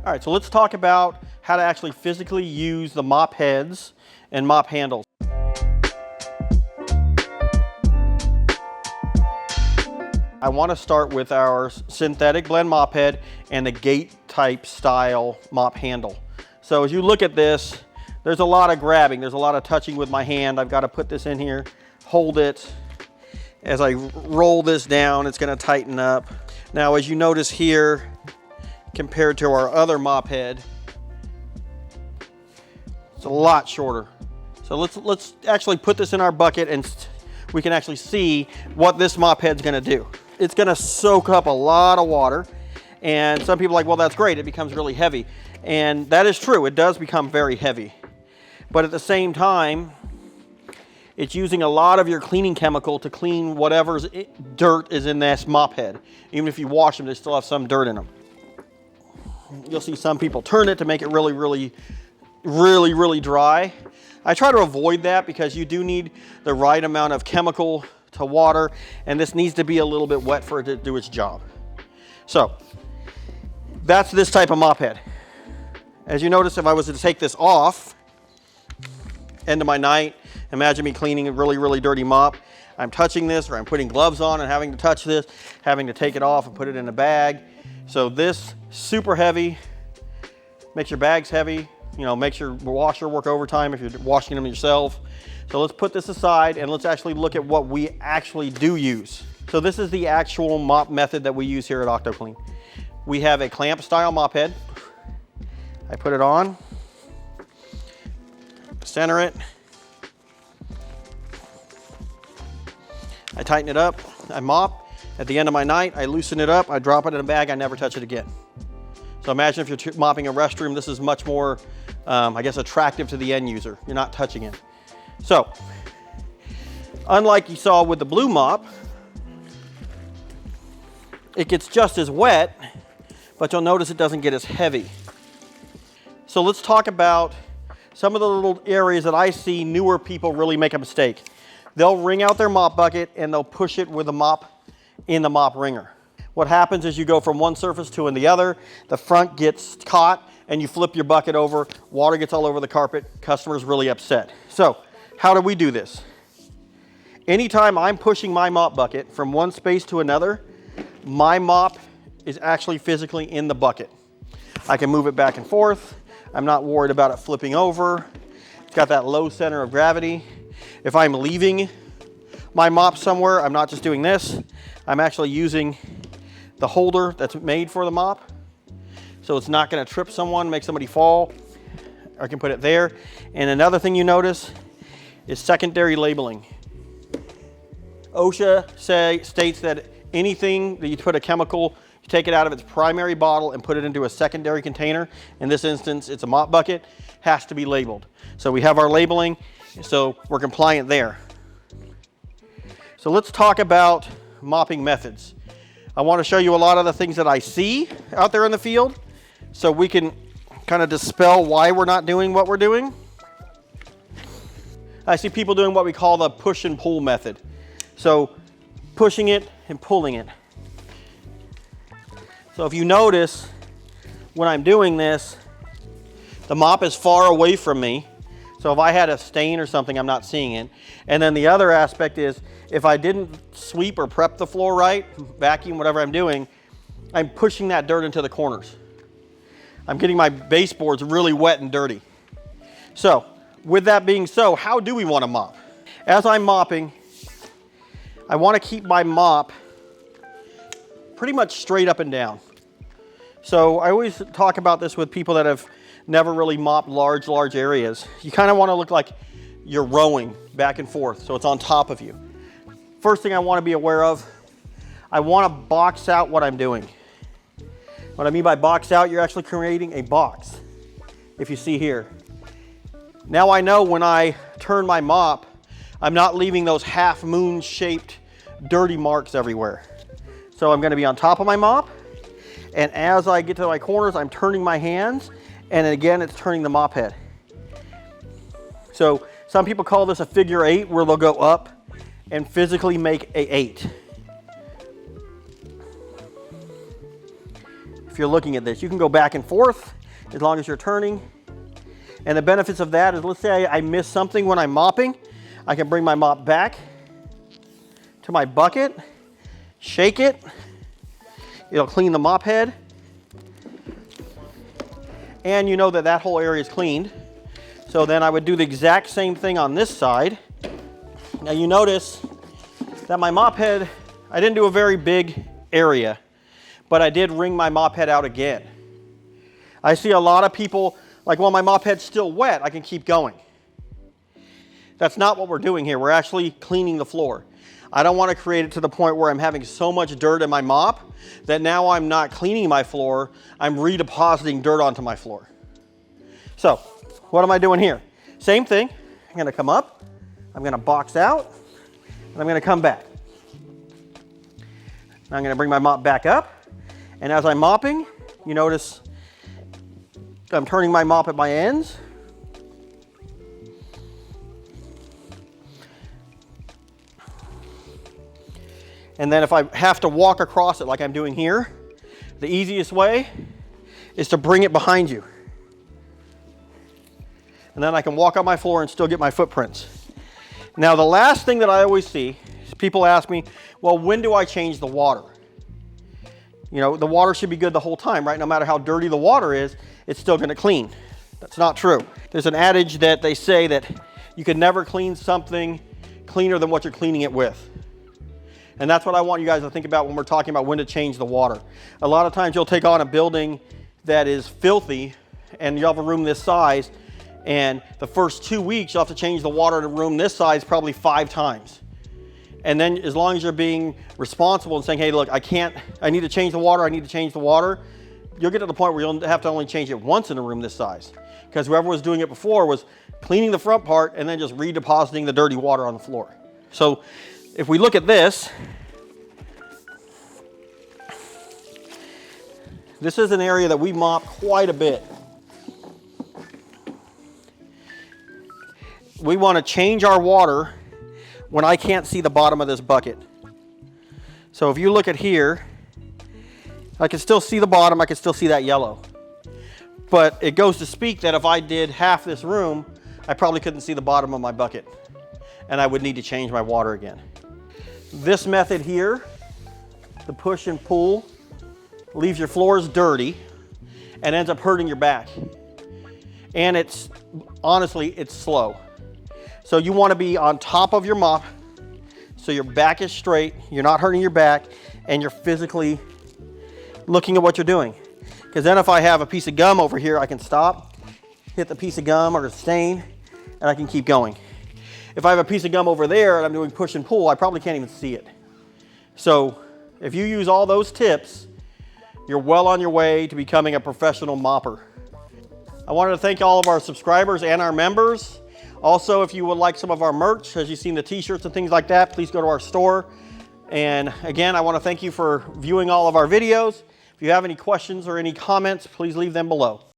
All right, so let's talk about how to actually physically use the mop heads and mop handles. I want to start with our synthetic blend mop head and the gate type style mop handle. So as you look at this, there's a lot of grabbing, there's a lot of touching with my hand. I've got to put this in here, hold it. As I roll this down, it's going to tighten up. Now as you notice here, compared to our other mop head, it's a lot shorter. So let's actually put this in our bucket and we can actually see what this mop head's gonna do. It's gonna soak up a lot of water, and some people are like, well, that's great, it becomes really heavy. And that is true, it does become very heavy. But at the same time, it's using a lot of your cleaning chemical to clean whatever's dirt is in this mop head. Even if you wash them, they still have some dirt in them. You'll see some people turn it to make it really dry. I try to avoid that because you do need the right amount of chemical to water, and this needs to be a little bit wet for it to do its job. So that's this type of mop head. As you notice, if I was to take this off, end of my night, imagine me cleaning a really dirty mop. I'm touching this, or I'm putting gloves on and having to touch this, having to take it off and put it in a bag. So this, super heavy, makes your bags heavy, you know, makes your washer work overtime if you're washing them yourself. So let's put this aside and let's actually look at what we actually do use. So this is the actual mop method that we use here at OctoClean. We have a clamp style mop head. I put it on, center it, I tighten it up, I mop. At the end of my night, I loosen it up, I drop it in a bag, I never touch it again. So imagine if you're mopping a restroom, this is much more, I guess, attractive to the end user. You're not touching it. So, unlike you saw with the blue mop, it gets just as wet, but you'll notice it doesn't get as heavy. So let's talk about some of the little areas that I see newer people really make a mistake. They'll wring out their mop bucket and they'll push it with a mop in the mop wringer. What happens is you go from one surface to the other, the front gets caught and you flip your bucket over, water gets all over the carpet, customer's really upset. So how do we do this? Anytime I'm pushing my mop bucket from one space to another, my mop is actually physically in the bucket. I can move it back and forth. I'm not worried about it flipping over. It's got that low center of gravity. If I'm leaving my mop somewhere, I'm not just doing this. I'm actually using the holder that's made for the mop. So it's not gonna trip someone, make somebody fall. I can put it there. And another thing you notice is secondary labeling. OSHA states that anything that you put a chemical, you take it out of its primary bottle and put it into a secondary container. In this instance, it's a mop bucket, has to be labeled. So we have our labeling, so we're compliant there. So let's talk about mopping methods. I want to show you a lot of the things that I see out there in the field so we can kind of dispel why we're not doing what we're doing. I see people doing what we call the push and pull method. So pushing it and pulling it. So if you notice when I'm doing this, the mop is far away from me. So if I had a stain or something, I'm not seeing it. And then the other aspect is if I didn't sweep or prep the floor right, vacuum, whatever I'm doing, I'm pushing that dirt into the corners. I'm getting my baseboards really wet and dirty. So with that being so, how do we want to mop? As I'm mopping, I want to keep my mop pretty much straight up and down. So I always talk about this with people that have never really mopped large areas. You kind of want to look like you're rowing back and forth, so it's on top of you. First thing I want to be aware of, I want to box out what I'm doing. What I mean by box out, you're actually creating a box, if you see here. Now I know when I turn my mop, I'm not leaving those half moon shaped dirty marks everywhere. So I'm going to be on top of my mop, and as I get to my corners, I'm turning my hands, and again, it's turning the mop head. So some people call this a figure 8, where they'll go up and physically make a 8. If you're looking at this, you can go back and forth. as long as you're turning. And the benefits of that is, let's say I miss something when I'm mopping, I can bring my mop back to my bucket, shake it, it'll clean the mop head, and you know that that whole area is cleaned. So then I would do the exact same thing on this side. Now you notice that my mop head, I didn't do a very big area, but I did wring my mop head out again. I see a lot of people, like, well, my mop head's still wet, I can keep going. That's not what we're doing here. We're actually cleaning the floor. I don't want to create it to the point where I'm having so much dirt in my mop that now I'm not cleaning my floor, I'm redepositing dirt onto my floor. So, what am I doing here? Same thing. I'm going to come up, I'm going to box out, and I'm going to come back. Now I'm going to bring my mop back up, and as I'm mopping, you notice I'm turning my mop at my ends. And then if I have to walk across it like I'm doing here, the easiest way is to bring it behind you. And then I can walk on my floor and still get my footprints. Now the last thing that I always see is people ask me, well, when do I change the water? You know, the water should be good the whole time, right? No matter how dirty the water is, it's still gonna clean. That's not true. There's an adage that they say that you can never clean something cleaner than what you're cleaning it with. And that's what I want you guys to think about when we're talking about when to change the water. A lot of times you'll take on a building that is filthy and you'll have a room this size, and the first 2 weeks you'll have to change the water in a room this size probably 5 times. And then as long as you're being responsible and saying, hey, look, I need to change the water, you'll get to the point where you'll have to only change it once in a room this size. Because whoever was doing it before was cleaning the front part and then just redepositing the dirty water on the floor. So if we look at this, this is an area that we mop quite a bit. We want to change our water when I can't see the bottom of this bucket. So if you look at here, I can still see the bottom, I can still see that yellow. But it goes to speak that if I did half this room, I probably couldn't see the bottom of my bucket, and I would need to change my water again. This method here, the push and pull, leaves your floors dirty and ends up hurting your back. And honestly, it's slow. So you want to be on top of your mop so your back is straight, you're not hurting your back, and you're physically looking at what you're doing. Because then if I have a piece of gum over here, I can stop, hit the piece of gum or the stain, and I can keep going. If I have a piece of gum over there and I'm doing push and pull, I probably can't even see it. So if you use all those tips, you're well on your way to becoming a professional mopper. I wanted to thank all of our subscribers and our members. Also, if you would like some of our merch, as you've seen the t-shirts and things like that, please go to our store. And again, I want to thank you for viewing all of our videos. If you have any questions or any comments, please leave them below.